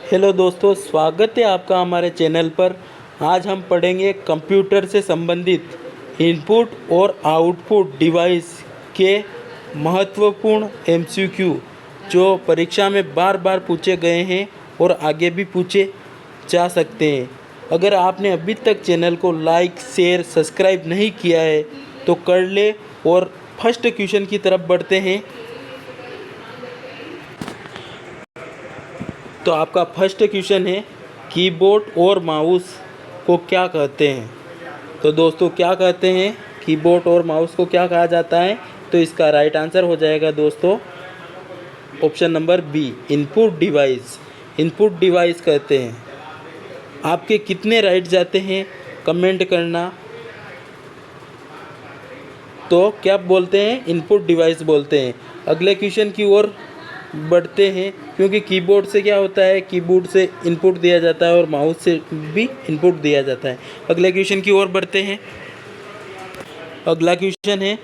Hello दोस्तों, स्वागत है आपका हमारे चैनल पर। आज हम पढ़ेंगे कंप्यूटर से संबंधित इनपुट और आउटपुट डिवाइस के महत्वपूर्ण एमसीक्यू जो परीक्षा में बार बार पूछे गए हैं और आगे भी पूछे जा सकते हैं। अगर आपने अभी तक चैनल को लाइक, शेयर, सब्सक्राइब नहीं किया है तो कर ले और फर्स्ट क्वेश्चन की तरफ बढ़ते हैं। तो आपका फर्स्ट क्वेश्चन है, कीबोर्ड और माउस को क्या कहते हैं। तो दोस्तों, क्या कहते हैं, कीबोर्ड और माउस को क्या कहा जाता है। तो इसका राइट आंसर हो जाएगा दोस्तों option number B, input device. Input device कहते हैं। आपके कितने राइट जाते हैं कमेंट करना। तो क्या बोलते हैं, इनपुट डिवाइस बोलते हैं। अगले क्वेश्चन की ओर बढ़ते हैं, क्योंकि कीबोर्ड से क्या होता है, कीबोर्ड से इनपुट दिया जाता है और माउस से भी इनपुट दिया जाता है। अगले क्वेश्चन की ओर बढ़ते हैं। अगला क्वेश्चन है,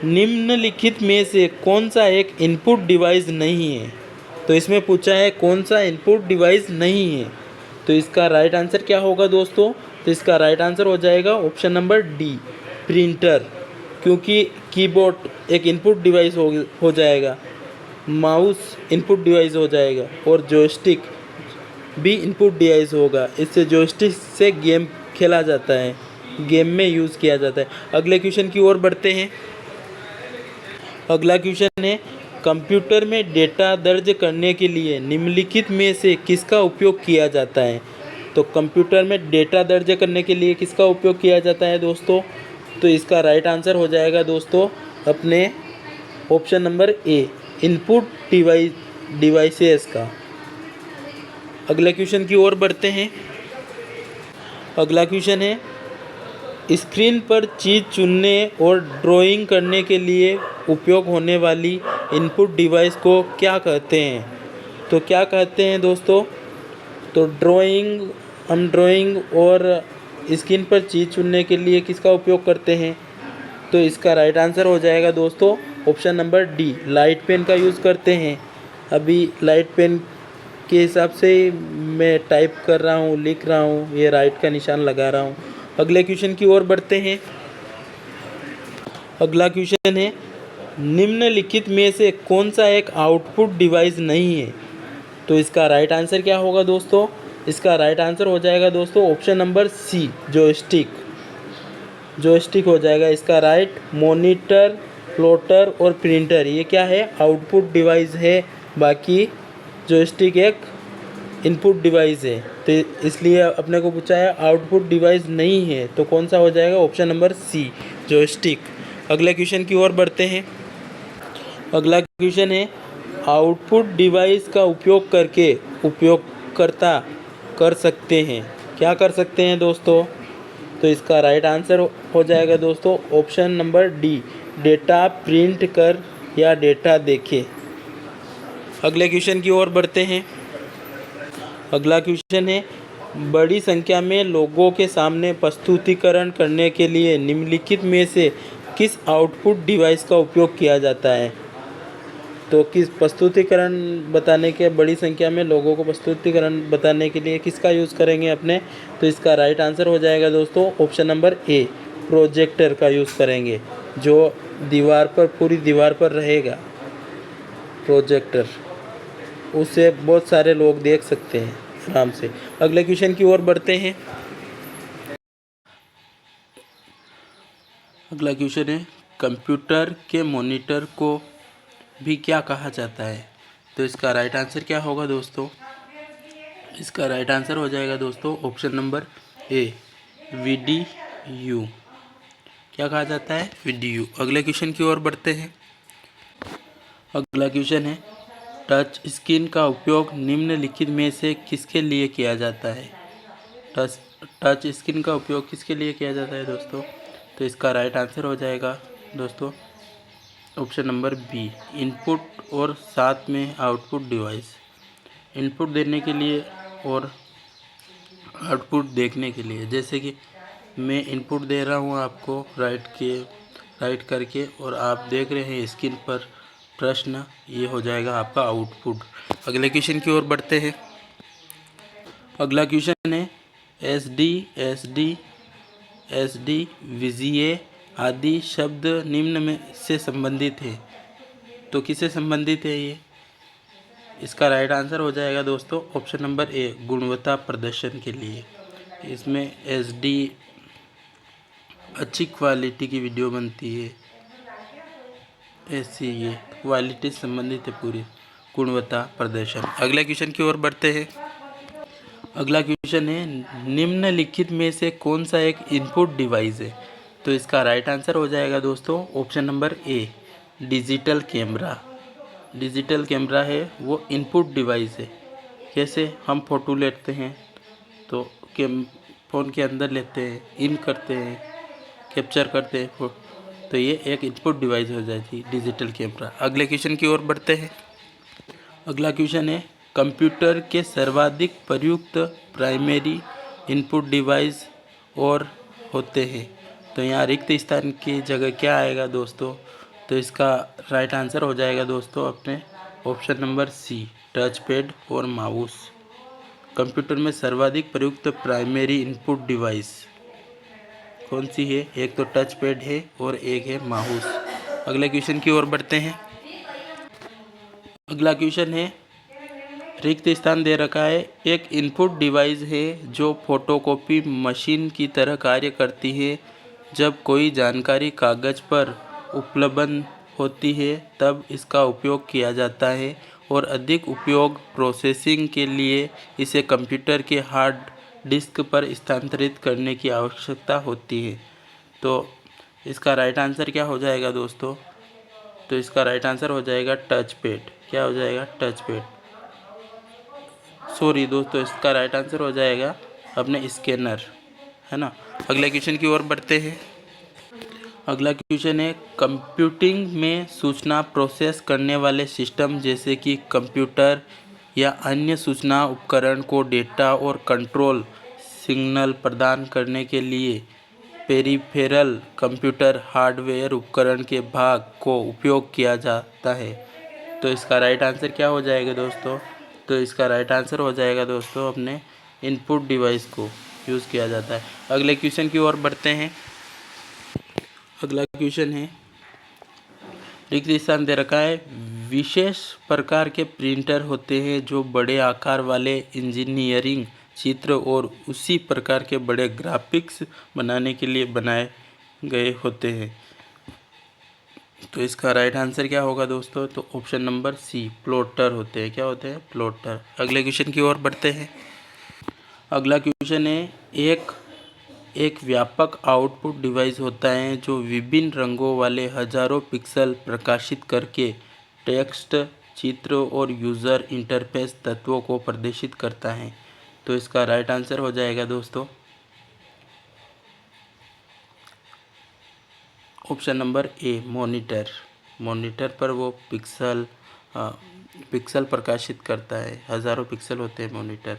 निम्नलिखित में से कौन सा एक इनपुट डिवाइस नहीं है। तो इसमें पूछा है कौन सा इनपुट डिवाइस नहीं है। तो इसका राइट आंसर क्या होगा दोस्तों। तो इसका राइट आंसर हो जाएगा ऑप्शन नंबर डी, प्रिंटर। क्योंकि कीबोर्ड एक इनपुट डिवाइस हो जाएगा, माउस इनपुट डिवाइस हो जाएगा और जॉयस्टिक भी इनपुट डिवाइस होगा। इससे जॉयस्टिक से गेम खेला जाता है, गेम में यूज़ किया जाता है। अगले क्वेश्चन की ओर बढ़ते हैं। अगला क्वेश्चन है, कंप्यूटर में डेटा दर्ज करने के लिए निम्नलिखित में से किसका उपयोग किया जाता है। तो कंप्यूटर में डेटा दर्ज करने के लिए किसका उपयोग किया जाता है दोस्तों। तो इसका राइट आंसर हो जाएगा दोस्तों अपने ऑप्शन नंबर ए, इनपुट डिवाइसेस का। अगले क्वेश्चन की ओर बढ़ते हैं। अगला क्वेश्चन है, स्क्रीन पर चीज़ चुनने और ड्राइंग करने के लिए उपयोग होने वाली इनपुट डिवाइस को क्या कहते हैं। तो क्या कहते हैं दोस्तों। तो हम ड्राइंग और स्क्रीन पर चीज़ चुनने के लिए किसका उपयोग करते हैं। तो इसका राइट आंसर हो जाएगा दोस्तों option number D, light pen का यूज़ करते हैं। अभी लाइट पेन के हिसाब से मैं टाइप कर रहा हूँ, लिख रहा हूँ, ये राइट का निशान लगा रहा हूँ। अगले क्वेश्चन की ओर बढ़ते हैं। अगला क्वेश्चन है, निम्नलिखित में से कौन सा एक आउटपुट डिवाइस नहीं है। तो इसका राइट आंसर क्या होगा दोस्तों। इसका राइट आंसर हो जाएगा दोस्तों ऑप्शन नंबर सी, जॉयस्टिक हो जाएगा इसका राइट। मॉनिटर, प्लॉटर और प्रिंटर ये क्या है, आउटपुट डिवाइस है। बाकी जॉयस्टिक एक इनपुट डिवाइस है। तो इसलिए अपने को पूछा है आउटपुट डिवाइस नहीं है, तो कौन सा हो जाएगा, ऑप्शन नंबर सी, जॉयस्टिक। अगले क्वेश्चन की ओर बढ़ते हैं। अगला क्वेश्चन है, आउटपुट डिवाइस का उपयोग करके उपयोगकर्ता कर सकते हैं, क्या कर सकते हैं दोस्तों। तो इसका राइट आंसर हो जाएगा दोस्तों option number D, data print कर या डेटा देखे। अगले क्वेश्चन की ओर बढ़ते हैं। अगला क्वेश्चन है, बड़ी संख्या में लोगों के सामने प्रस्तुतिकरण करने के लिए निम्नलिखित में से किस आउटपुट डिवाइस का उपयोग किया जाता है। तो किस प्रस्तुतिकरण बताने के, बड़ी संख्या में लोगों को प्रस्तुतिकरण बताने के लिए किसका यूज़ करेंगे अपने। तो इसका राइट आंसर हो जाएगा दोस्तों ऑप्शन नंबर ए, प्रोजेक्टर का यूज़ करेंगे, जो दीवार पर, पूरी दीवार पर रहेगा प्रोजेक्टर। उससे बहुत सारे लोग देख सकते हैं आराम से। अगले क्वेश्चन की ओर बढ़ते हैं। अगला क्वेश्चन है, कंप्यूटर के मॉनिटर को भी क्या कहा जाता है। तो इसका राइट आंसर क्या होगा दोस्तों। इसका राइट आंसर हो जाएगा दोस्तों ऑप्शन नंबर ए, वीडीयू। क्या कहा जाता है, वीडीयू। अगले क्वेश्चन की ओर बढ़ते हैं। अगला क्वेश्चन है, टच स्क्रीन का उपयोग निम्नलिखित में से किसके लिए किया जाता है। टच स्क्रीन का उपयोग किसके लिए किया जाता है दोस्तों। तो इसका राइट आंसर हो जाएगा दोस्तों ऑप्शन नंबर बी, इनपुट और साथ में आउटपुट डिवाइस। इनपुट देने के लिए और आउटपुट देखने के लिए। जैसे कि मैं इनपुट दे रहा हूँ आपको राइट करके, और आप देख रहे हैं स्क्रीन पर प्रश्न, ये हो जाएगा आपका आउटपुट। अगले क्वेश्चन की ओर बढ़ते हैं। अगला क्वेश्चन है एस डी विजीए आदि शब्द निम्न में से संबंधित है। तो किससे संबंधित है ये? इसका राइट आंसर हो जाएगा दोस्तों ऑप्शन नंबर ए, गुणवत्ता प्रदर्शन के लिए। इसमें एस डी अच्छी क्वालिटी की वीडियो बनती है, ऐसी ये क्वालिटी से संबंधित है पूरी, गुणवत्ता प्रदर्शन। अगले क्वेश्चन की ओर बढ़ते हैं। अगला क्वेश्चन है निम्नलिखित में से कौन सा एक इनपुट डिवाइस है? तो इसका राइट आंसर हो जाएगा दोस्तों ऑप्शन नंबर ए, डिजिटल कैमरा। डिजिटल कैमरा है वो इनपुट डिवाइस है। कैसे? हम फ़ोटो लेते हैं तो फ़ोन के अंदर लेते हैं, इन करते हैं, कैप्चर करते हैं, तो ये एक इनपुट डिवाइस हो जाती है डिजिटल कैमरा। अगले क्वेश्चन की ओर बढ़ते हैं। अगला क्वेश्चन है कंप्यूटर के सर्वाधिक प्रयुक्त प्राइमरी इनपुट डिवाइस और होते हैं। तो यहाँ रिक्त स्थान की जगह क्या आएगा दोस्तों? तो इसका राइट आंसर हो जाएगा दोस्तों अपने option number C, touch pad और माउस। कंप्यूटर में सर्वाधिक प्रयुक्त प्राइमरी इनपुट डिवाइस कौन सी है? एक तो टच पैड है और एक है माउस। अगले क्वेश्चन की ओर बढ़ते हैं। अगला क्वेश्चन है रिक्त स्थान दे रखा है, एक इनपुट डिवाइस है जो फोटोकॉपी मशीन की तरह कार्य करती है। जब कोई जानकारी कागज़ पर उपलब्ध होती है तब इसका उपयोग किया जाता है और अधिक उपयोग प्रोसेसिंग के लिए इसे कंप्यूटर के हार्ड डिस्क पर स्थानांतरित करने की आवश्यकता होती है। तो इसका राइट आंसर क्या हो जाएगा दोस्तों? तो इसका राइट आंसर हो जाएगा टच पैड। क्या हो जाएगा? Touch pad. सॉरी दोस्तों, इसका राइट आंसर हो जाएगा अपने स्कैनर, है ना। अगले क्वेश्चन की ओर बढ़ते हैं। अगला क्वेश्चन है कंप्यूटिंग में सूचना प्रोसेस करने वाले सिस्टम जैसे कि कंप्यूटर या अन्य सूचना उपकरण को डेटा और कंट्रोल सिग्नल प्रदान करने के लिए पेरिफेरल कंप्यूटर हार्डवेयर उपकरण के भाग को उपयोग किया जाता है। तो इसका राइट आंसर क्या हो जाएगा दोस्तों? तो इसका राइट आंसर हो जाएगा दोस्तों अपने इनपुट डिवाइस को यूज़ किया जाता है। अगले क्वेश्चन की ओर बढ़ते हैं। अगला क्वेश्चन है रिक्त स्थान दे रखा है, विशेष प्रकार के प्रिंटर होते हैं जो बड़े आकार वाले इंजीनियरिंग चित्र और उसी प्रकार के बड़े ग्राफिक्स बनाने के लिए बनाए गए होते हैं। तो इसका राइट आंसर क्या होगा दोस्तों? तो ऑप्शन नंबर सी, प्लॉटर होते हैं। क्या होते हैं? प्लॉटर। अगले क्वेश्चन की ओर बढ़ते हैं। अगला क्वेश्चन है एक व्यापक आउटपुट डिवाइस होता है जो विभिन्न रंगों वाले हजारों पिक्सल प्रकाशित करके टेक्स्ट, चित्र और यूज़र इंटरफेस तत्वों को प्रदर्शित करता है। तो इसका राइट आंसर हो जाएगा दोस्तों ऑप्शन नंबर ए, मॉनिटर। मॉनिटर पर वो पिक्सल प्रकाशित करता है, हज़ारों पिक्सल होते हैं मॉनिटर।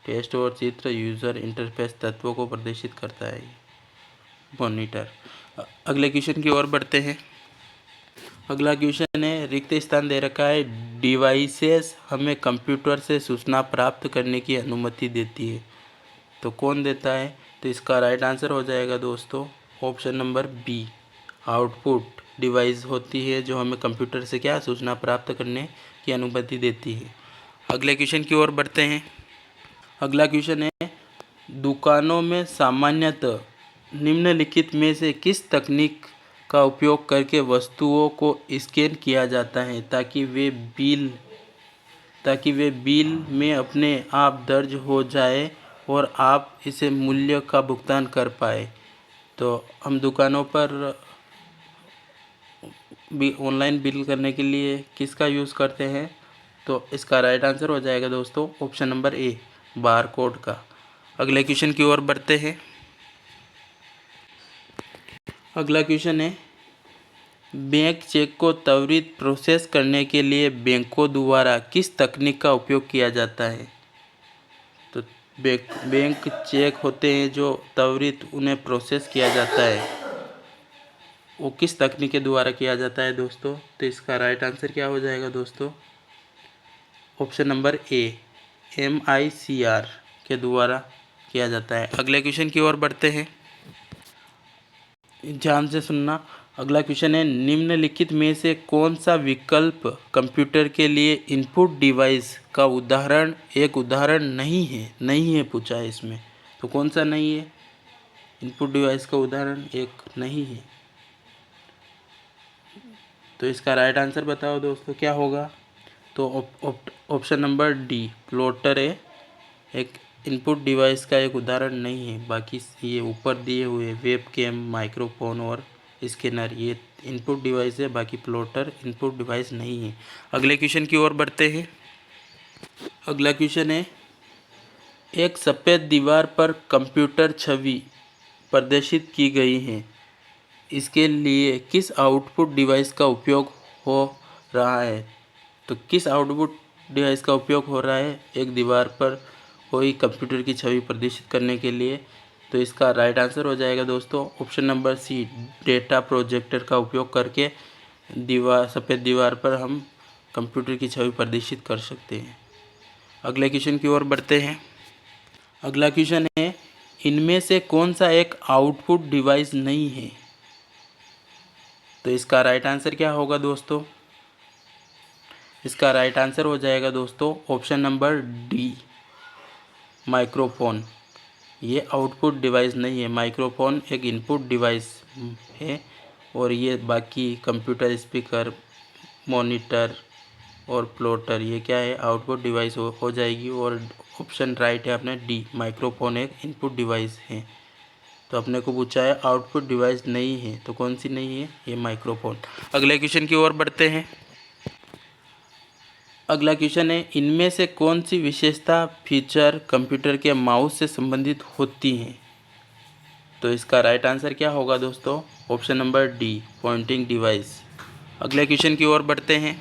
टेक्स्ट और चित्र, यूज़र इंटरफेस तत्वों को प्रदर्शित करता है मॉनिटर। अगले क्वेश्चन की ओर बढ़ते हैं। अगला क्वेश्चन है रिक्त स्थान दे रखा है, डिवाइसेस हमें कंप्यूटर से सूचना प्राप्त करने की अनुमति देती है। तो कौन देता है? तो इसका राइट आंसर हो जाएगा दोस्तों option number B, output device होती है जो हमें कंप्यूटर से क्या सूचना प्राप्त करने की अनुमति देती है। अगले क्वेश्चन की ओर बढ़ते हैं। अगला क्वेश्चन है दुकानों में सामान्यतः निम्नलिखित में से किस तकनीक का उपयोग करके वस्तुओं को स्कैन किया जाता है ताकि वे बिल में अपने आप दर्ज हो जाए और आप इसे मूल्य का भुगतान कर पाए। तो हम दुकानों पर भी ऑनलाइन बिल करने के लिए किसका यूज़ करते हैं? तो इसका राइट आंसर हो जाएगा दोस्तों ऑप्शन नंबर ए, बार कोड का। अगले क्वेश्चन की ओर बढ़ते हैं। अगला क्वेश्चन है बैंक चेक को त्वरित प्रोसेस करने के लिए बैंकों द्वारा किस तकनीक का उपयोग किया जाता है? तो बैंक चेक होते हैं जो त्वरित उन्हें प्रोसेस किया जाता है, वो किस तकनीक के द्वारा किया जाता है दोस्तों? तो इसका राइट आंसर क्या हो जाएगा दोस्तों? ऑप्शन नंबर ए, MICR। के द्वारा किया जाता है। अगले क्वेश्चन की ओर बढ़ते हैं, ध्यान से सुनना। अगला क्वेश्चन है, निम्नलिखित में से कौन सा विकल्प कंप्यूटर के लिए इनपुट डिवाइस का एक उदाहरण नहीं है पूछा है इसमें। तो कौन सा नहीं है? इनपुट डिवाइस का उदाहरण एक नहीं है। तो इसका राइट आंसर बताओ दोस्तों क्या होगा। तो ऑप्शन नंबर डी, प्लॉटर है, एक इनपुट डिवाइस का एक उदाहरण नहीं है। बाकी ये ऊपर दिए हुए वेब कैम, माइक्रोफोन और स्कैनर ये इनपुट डिवाइस है, बाकी प्लॉटर इनपुट डिवाइस नहीं है। अगले क्वेश्चन की ओर बढ़ते हैं। अगला क्वेश्चन है, एक सफ़ेद दीवार पर कंप्यूटर छवि प्रदर्शित की गई है, इसके लिए किस आउटपुट डिवाइस का उपयोग हो रहा है? तो किस आउटपुट डिवाइस का उपयोग हो रहा है एक दीवार पर कोई कंप्यूटर की छवि प्रदर्शित करने के लिए? तो इसका राइट आंसर हो जाएगा दोस्तों option number C, data projector का उपयोग करके सफ़ेद दीवार पर हम कंप्यूटर की छवि प्रदर्शित कर सकते हैं। अगले क्वेश्चन की ओर बढ़ते हैं। अगला क्वेश्चन है, इनमें से कौन सा एक आउटपुट डिवाइस नहीं है? तो इसका राइट आंसर क्या होगा दोस्तों? इसका राइट आंसर हो जाएगा दोस्तों ऑप्शन नंबर डी, माइक्रोफोन। ये आउटपुट डिवाइस नहीं है, माइक्रोफोन एक इनपुट डिवाइस है और ये बाकी कंप्यूटर, स्पीकर, मॉनिटर और प्लॉटर ये क्या है, आउटपुट डिवाइस हो जाएगी। और ऑप्शन राइट है अपने डी, माइक्रोफोन एक इनपुट डिवाइस है। तो अपने को पूछा है आउटपुट डिवाइस नहीं है, तो कौन सी नहीं है? ये माइक्रोफोन। अगले क्वेश्चन की ओर बढ़ते हैं। अगला क्वेश्चन है, इनमें से कौन सी विशेषता फीचर कंप्यूटर के माउस से संबंधित होती हैं? तो इसका राइट आंसर क्या होगा दोस्तों? Option number D, pointing device. अगले क्वेश्चन की ओर बढ़ते हैं।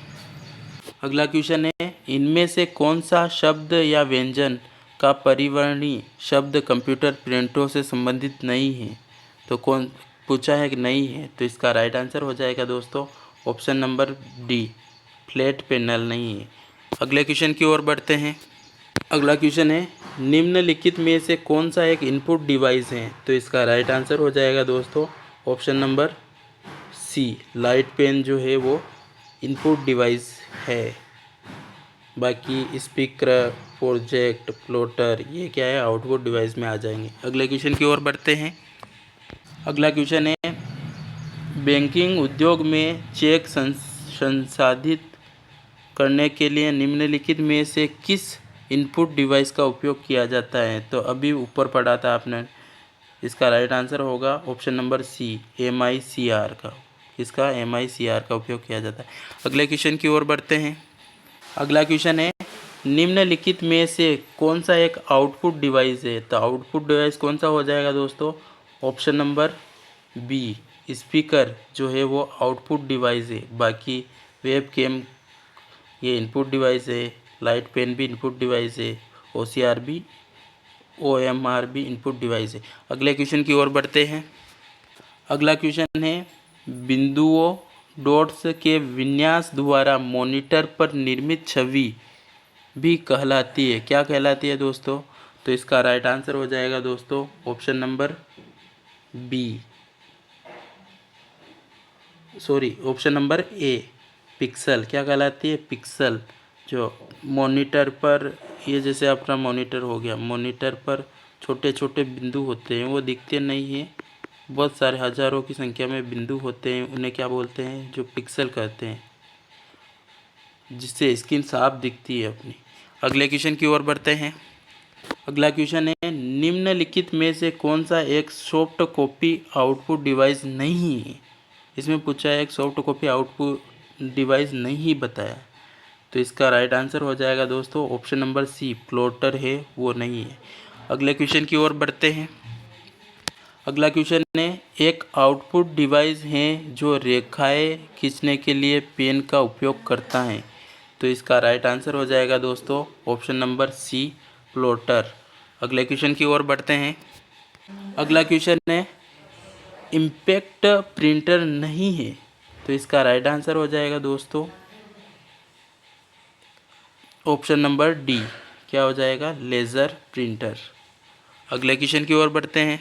अगला क्वेश्चन है, इनमें से कौन सा शब्द या व्यंजन का परिवर्णी शब्द कंप्यूटर प्रिंटरों से संबंधित नहीं है? तो कौन पूछा है कि नहीं है, तो इसका राइट आंसर हो जाएगा दोस्तों option number D, flat panel नहीं है। अगले क्वेश्चन की ओर बढ़ते हैं। अगला क्वेश्चन है, निम्नलिखित में से कौन सा एक इनपुट डिवाइस है? तो इसका राइट आंसर हो जाएगा दोस्तों option number C, light pen जो है वो इनपुट डिवाइस है। बाकी स्पीकर, प्रोजेक्ट, प्लॉटर ये क्या है, आउटपुट डिवाइस में आ जाएंगे। अगले क्वेश्चन की ओर बढ़ते हैं। अगला क्वेश्चन है, बैंकिंग उद्योग में चेक संसाधित करने के लिए निम्नलिखित में से किस इनपुट डिवाइस का उपयोग किया जाता है? तो अभी ऊपर पढ़ा था आपने, इसका राइट आंसर होगा ऑप्शन नंबर सी, MICR का। इसका MICR का उपयोग किया जाता है। अगले क्वेश्चन की ओर बढ़ते हैं। अगला क्वेश्चन है, निम्नलिखित में से कौन सा एक आउटपुट डिवाइस है? तो आउटपुट डिवाइस कौन सा हो जाएगा दोस्तों? ऑप्शन नंबर बी, स्पीकर जो है वो आउटपुट डिवाइस है। बाकी वेब कैम ये इनपुट डिवाइस है, लाइट पेन भी इनपुट डिवाइस है, OCR भी, OMR भी इनपुट डिवाइस है। अगले क्वेश्चन की ओर बढ़ते हैं। अगला क्वेश्चन है, बिंदुओं डॉट्स के विन्यास द्वारा मॉनिटर पर निर्मित छवि भी कहलाती है, क्या कहलाती है दोस्तों? तो इसका राइट आंसर हो जाएगा दोस्तों option number B, option number A, pixel. क्या कहलाती है? पिक्सल। जो मॉनिटर पर, ये जैसे अपना मॉनिटर हो गया, मॉनिटर पर छोटे छोटे बिंदु होते हैं, वो दिखते नहीं हैं, बहुत सारे हजारों की संख्या में बिंदु होते हैं, उन्हें क्या बोलते हैं? जो पिक्सल कहते हैं, जिससे स्क्रीन साफ दिखती है अपनी। अगले क्वेश्चन की ओर बढ़ते हैं। अगला क्वेश्चन है, निम्नलिखित में से कौन सा एक सॉफ्ट कॉपी आउटपुट डिवाइस नहीं है? इसमें पूछा है एक सॉफ्ट कॉपी आउटपुट डिवाइस नहीं बताया, तो इसका राइट आंसर हो जाएगा दोस्तों ऑप्शन नंबर सी, प्लॉटर है वो नहीं है। अगले क्वेश्चन की ओर बढ़ते हैं। अगला क्वेश्चन है, एक आउटपुट डिवाइस है जो रेखाएं खींचने के लिए पेन का उपयोग करता है, तो इसका राइट आंसर हो जाएगा दोस्तों ऑप्शन नंबर सी, प्लॉटर। अगले क्वेश्चन की ओर बढ़ते हैं। अगला क्वेश्चन है, इम्पैक्ट प्रिंटर नहीं है, तो इसका राइट आंसर हो जाएगा दोस्तों ऑप्शन नंबर डी, क्या क्या हो जाएगा, लेज़र प्रिंटर। अगले क्वेश्चन की ओर बढ़ते हैं।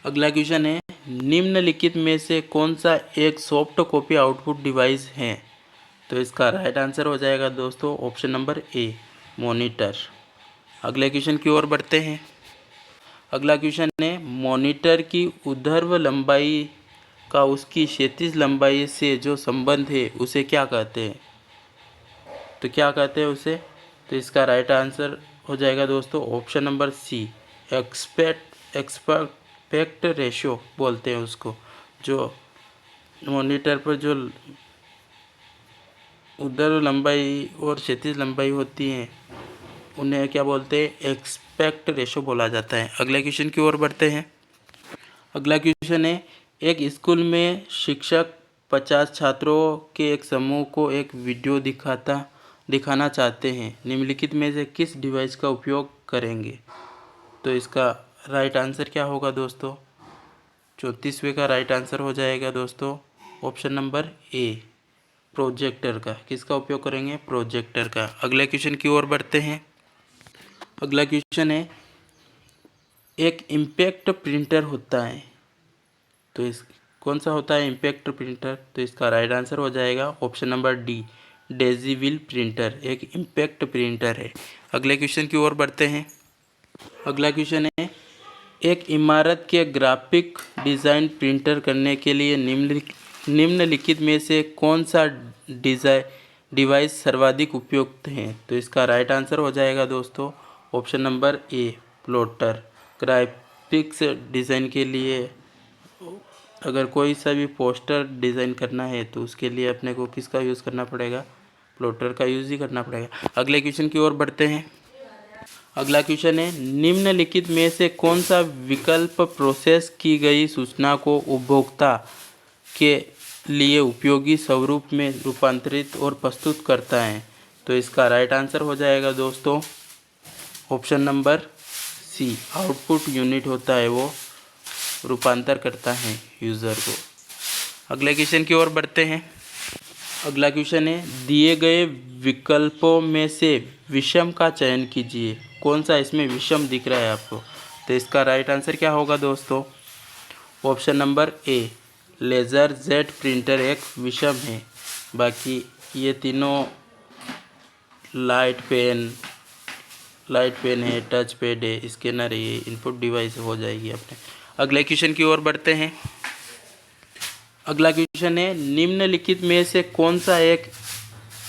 अगला क्वेश्चन है, निम्नलिखित में से कौन सा एक सॉफ्ट कॉपी आउटपुट डिवाइस है? तो इसका राइट आंसर हो जाएगा दोस्तों ऑप्शन नंबर ए, मॉनिटर। अगले क्वेश्चन की ओर बढ़ते हैं। अगला क्वेश्चन है, मॉनिटर की ऊर्ध्व लंबाई का उसकी क्षैतिज लंबाई से जो संबंध है उसे क्या कहते हैं? तो क्या कहते हैं उसे? तो इसका राइट आंसर हो जाएगा दोस्तों option number C, aspect ratio बोलते हैं उसको। जो मॉनिटर पर जो ऊर्ध्व लंबाई और क्षैतिज लंबाई होती है उन्हें क्या बोलते हैं, एक्सपेक्ट रेशियो बोला जाता है। अगले क्वेश्चन की ओर बढ़ते हैं। अगला क्वेश्चन है, एक स्कूल में शिक्षक 50 छात्रों के एक समूह को एक वीडियो दिखाना चाहते हैं, निम्नलिखित में से किस डिवाइस का उपयोग करेंगे? तो इसका राइट आंसर क्या होगा दोस्तों? 34वें का राइट आंसर हो जाएगा दोस्तों ऑप्शन नंबर ए, प्रोजेक्टर का। किसका उपयोग करेंगे? प्रोजेक्टर का। अगले क्वेश्चन की ओर बढ़ते हैं। अगला क्वेश्चन है, एक इम्पैक्ट प्रिंटर होता है, तो इस कौन सा होता है इम्पैक्ट प्रिंटर? तो इसका राइट आंसर हो जाएगा ऑप्शन नंबर डी, डेजिविल प्रिंटर एक इम्पैक्ट प्रिंटर है। अगले क्वेश्चन की ओर बढ़ते हैं। अगला क्वेश्चन है, एक इमारत के ग्राफिक डिज़ाइन प्रिंटर करने के लिए निम्नलिखित में से कौन सा डिवाइस सर्वाधिक उपयुक्त है? तो इसका राइट आंसर हो जाएगा दोस्तों ऑप्शन नंबर ए, प्लॉटर। ग्राफिक्स डिज़ाइन के लिए अगर कोई सा भी पोस्टर डिज़ाइन करना है तो उसके लिए अपने को किसका यूज़ करना पड़ेगा? प्लॉटर का यूज़ ही करना पड़ेगा। अगले क्वेश्चन की ओर बढ़ते हैं। अगला क्वेश्चन है, निम्नलिखित में से कौन सा विकल्प प्रोसेस की गई सूचना को उपभोक्ता के लिए उपयोगी स्वरूप में रूपांतरित और प्रस्तुत करता है? तो इसका राइट आंसर हो जाएगा दोस्तों option number C, output unit होता है वो रूपांतर करता है यूज़र को। अगले क्वेश्चन की ओर बढ़ते हैं। अगला क्वेश्चन है, दिए गए विकल्पों में से विषम का चयन कीजिए। कौन सा इसमें विषम दिख रहा है आपको? तो इसका राइट आंसर क्या होगा दोस्तों? ऑप्शन नंबर ए, लेज़र जेट प्रिंटर एक विषम है। बाकी ये तीनों लाइट पेन है, टच पैड है, स्कैनर है, ये इनपुट डिवाइस हो जाएगी अपने। अगले क्वेश्चन की ओर बढ़ते हैं। अगला क्वेश्चन है, निम्नलिखित में से कौन सा एक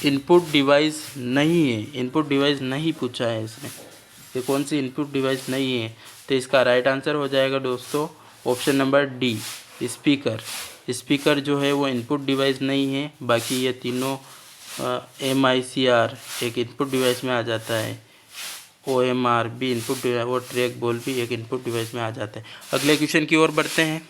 इनपुट डिवाइस नहीं है? इनपुट डिवाइस नहीं पूछा है इसने, ये कौन सी इनपुट डिवाइस नहीं है? तो इसका राइट आंसर हो जाएगा दोस्तों option number D, speaker. Speaker जो है वो इनपुट डिवाइस नहीं है। बाकी ये तीनों MICR एक इनपुट डिवाइस में आ जाता है, OMR भी इनपुट डिवाइस और ट्रैक बॉल भी एक इनपुट डिवाइस में आ जाता है। अगले क्वेश्चन की ओर बढ़ते हैं।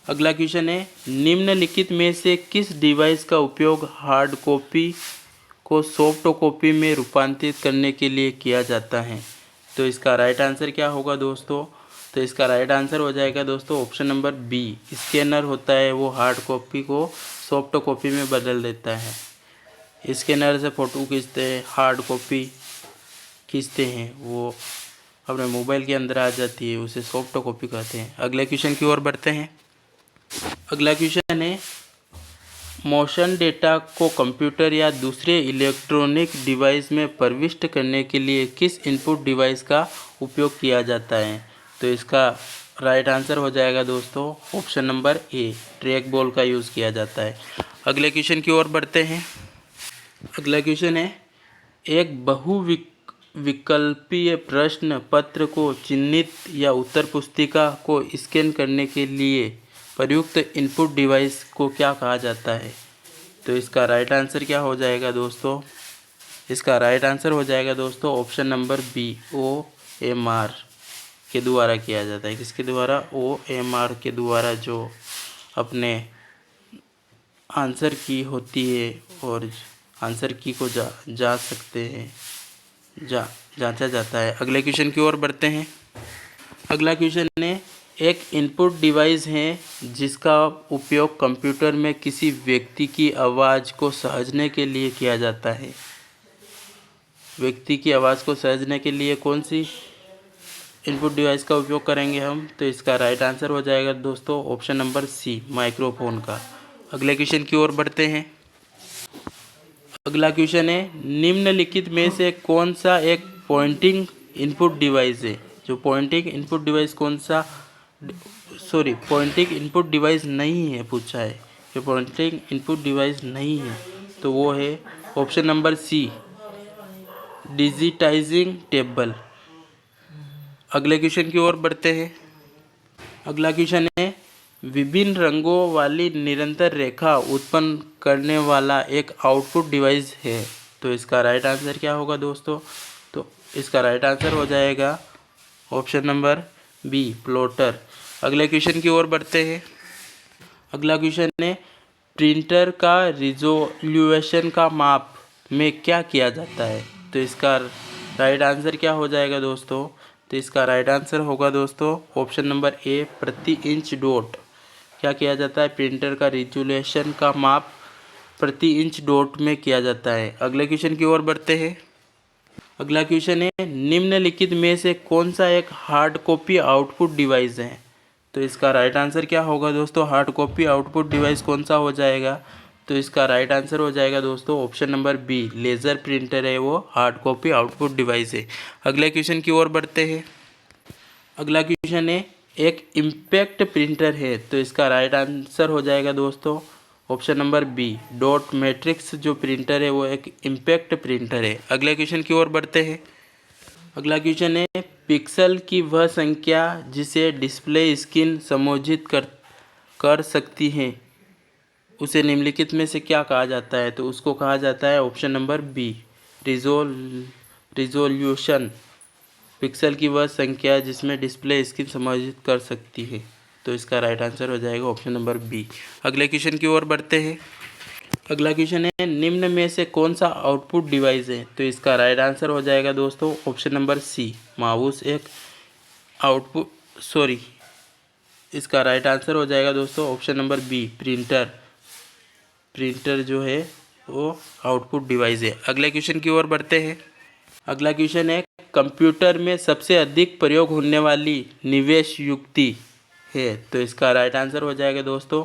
अगला क्वेश्चन है, निम्नलिखित में से किस डिवाइस का उपयोग हार्ड कॉपी को सॉफ्ट कॉपी में रूपांतरित करने के लिए किया जाता है? तो इसका राइट आंसर क्या होगा दोस्तों? तो इसका राइट आंसर हो जाएगा दोस्तों ऑप्शन नंबर बी, स्कैनर होता है वो हार्ड कॉपी को सॉफ्ट कॉपी में बदल देता है। स्कैनर से फ़ोटो खींचते हैं, हार्ड कॉपी खींचते हैं, वो अपने मोबाइल के अंदर आ जाती है, उसे सॉफ्ट कॉपी कहते हैं। अगले क्वेश्चन की ओर बढ़ते हैं। अगला क्वेश्चन है, मोशन डेटा को कंप्यूटर या दूसरे इलेक्ट्रॉनिक डिवाइस में प्रविष्ट करने के लिए किस इनपुट डिवाइस का उपयोग किया जाता है? तो इसका राइट आंसर हो जाएगा दोस्तों ऑप्शन नंबर ए, ट्रैक बॉल का यूज़ किया जाता है। अगले क्वेश्चन की ओर बढ़ते हैं। अगला क्वेश्चन है, एक बहुविकल्पीय प्रश्न पत्र को चिन्हित या उत्तर पुस्तिका को स्कैन करने के लिए प्रयुक्त इनपुट डिवाइस को क्या कहा जाता है? तो इसका राइट आंसर क्या हो जाएगा दोस्तों? इसका राइट आंसर हो जाएगा दोस्तों ऑप्शन नंबर बी, OMR के द्वारा किया जाता है। किसके द्वारा? OMR के द्वारा, जो अपने आंसर की होती है और आंसर की को जांच सकते हैं, जांचा जाता है। अगले क्वेश्चन की ओर बढ़ते हैं। अगला क्वेश्चन है, एक इनपुट डिवाइस है जिसका उपयोग कंप्यूटर में किसी व्यक्ति की आवाज़ को समझने के लिए किया जाता है। व्यक्ति की आवाज़ को समझने के लिए कौन सी इनपुट डिवाइस का उपयोग करेंगे हम? तो इसका राइट आंसर हो जाएगा दोस्तों ऑप्शन नंबर सी, माइक्रोफोन का। अगले क्वेश्चन की ओर बढ़ते हैं। अगला क्वेश्चन है, निम्नलिखित में से कौन सा एक पॉइंटिंग इनपुट डिवाइस है? जो pointing input device pointing input device नहीं है पूछा है। जो पॉइंटिंग इनपुट डिवाइस नहीं है तो वो है option number C, digitizing table. अगले क्वेश्चन की ओर बढ़ते हैं। अगला क्वेश्चन है, विभिन्न रंगों वाली निरंतर रेखा उत्पन्न करने वाला एक आउटपुट डिवाइस है। तो इसका राइट आंसर क्या होगा दोस्तों? तो इसका राइट आंसर हो जाएगा ऑप्शन नंबर बी, प्लॉटर। अगले क्वेश्चन की ओर बढ़ते हैं। अगला क्वेश्चन है, प्रिंटर का रिजोल्यूशन का माप में क्या किया जाता है? तो इसका राइट आंसर क्या हो जाएगा दोस्तों? तो इसका राइट आंसर होगा दोस्तों ऑप्शन नंबर ए, प्रति इंच डॉट। क्या किया जाता है? प्रिंटर का रिजोल्यूशन का माप प्रति इंच डॉट में किया जाता है। अगले क्वेश्चन की ओर बढ़ते हैं। अगला क्वेश्चन है, निम्नलिखित में से कौन सा एक हार्ड कॉपी आउटपुट डिवाइस है? तो इसका राइट आंसर क्या होगा दोस्तों? हार्ड कॉपी आउटपुट डिवाइस कौन सा हो जाएगा? तो इसका राइट आंसर हो जाएगा दोस्तों option number B, laser printer है वो हार्ड कॉपी आउटपुट डिवाइस है। अगले क्वेश्चन की ओर बढ़ते हैं। अगला क्वेश्चन है, एक इम्पैक्ट प्रिंटर है। तो इसका राइट आंसर हो जाएगा दोस्तों option number B, dot matrix जो प्रिंटर है वो एक इम्पैक्ट प्रिंटर है। अगले क्वेश्चन की ओर बढ़ते हैं। अगला क्वेश्चन है, पिक्सल की वह संख्या जिसे डिस्प्ले स्क्रीन समायोजित कर सकती है उसे निम्नलिखित में से क्या कहा जाता है? तो उसको कहा जाता है option number B, resolution. Pixel की वह संख्या जिसमें डिस्प्ले स्क्रीन समायोजित कर सकती है। तो इसका राइट आंसर हो जाएगा ऑप्शन नंबर बी। अगले क्वेश्चन की ओर बढ़ते हैं। अगला क्वेश्चन है, निम्न में से कौन सा आउटपुट डिवाइस है? तो इसका राइट आंसर हो जाएगा दोस्तों ऑप्शन नंबर सी, माउस एक इसका राइट आंसर हो जाएगा दोस्तों ऑप्शन नंबर बी, प्रिंटर जो है वो आउटपुट डिवाइस है। अगले क्वेश्चन की ओर बढ़ते हैं। अगला क्वेश्चन है, कंप्यूटर में सबसे अधिक प्रयोग होने वाली निवेश युक्ति है। तो इसका राइट आंसर हो जाएगा दोस्तों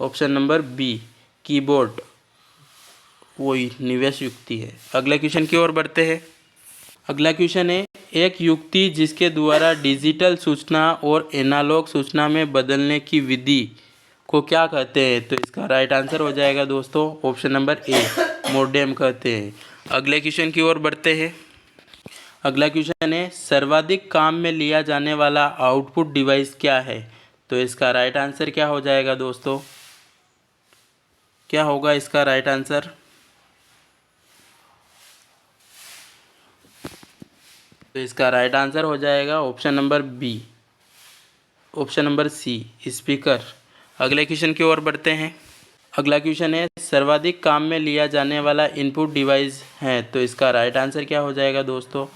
ऑप्शन नंबर बी, कीबोर्ड वही निवेश युक्ति है। अगले क्वेश्चन की ओर बढ़ते हैं। अगला क्वेश्चन है, एक युक्ति जिसके द्वारा डिजिटल सूचना और एनालॉग सूचना में बदलने की विधि को क्या कहते हैं? तो इसका राइट आंसर हो जाएगा दोस्तों ऑप्शन नंबर ए, मोडेम कहते हैं। अगले क्वेश्चन की ओर बढ़ते हैं। अगला क्वेश्चन है, सर्वाधिक काम में लिया जाने वाला आउटपुट डिवाइस क्या है? तो इसका राइट आंसर क्या हो जाएगा दोस्तों? क्या होगा इसका राइट आंसर? तो इसका राइट आंसर हो जाएगा option number B, option number C, speaker. अगले क्वेश्चन की ओर बढ़ते हैं। अगला क्वेश्चन है, सर्वाधिक काम में लिया जाने वाला इनपुट डिवाइस है। तो इसका राइट आंसर क्या हो जाएगा दोस्तों?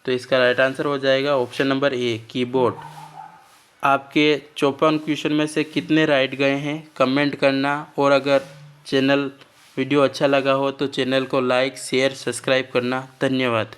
तो इसका राइट आंसर हो जाएगा ऑप्शन नंबर ए, कीबोर्ड। आपके 54 क्वेश्चन में से कितने राइट गए हैं कमेंट करना, और अगर वीडियो अच्छा लगा हो तो चैनल को लाइक, शेयर, सब्सक्राइब करना। धन्यवाद।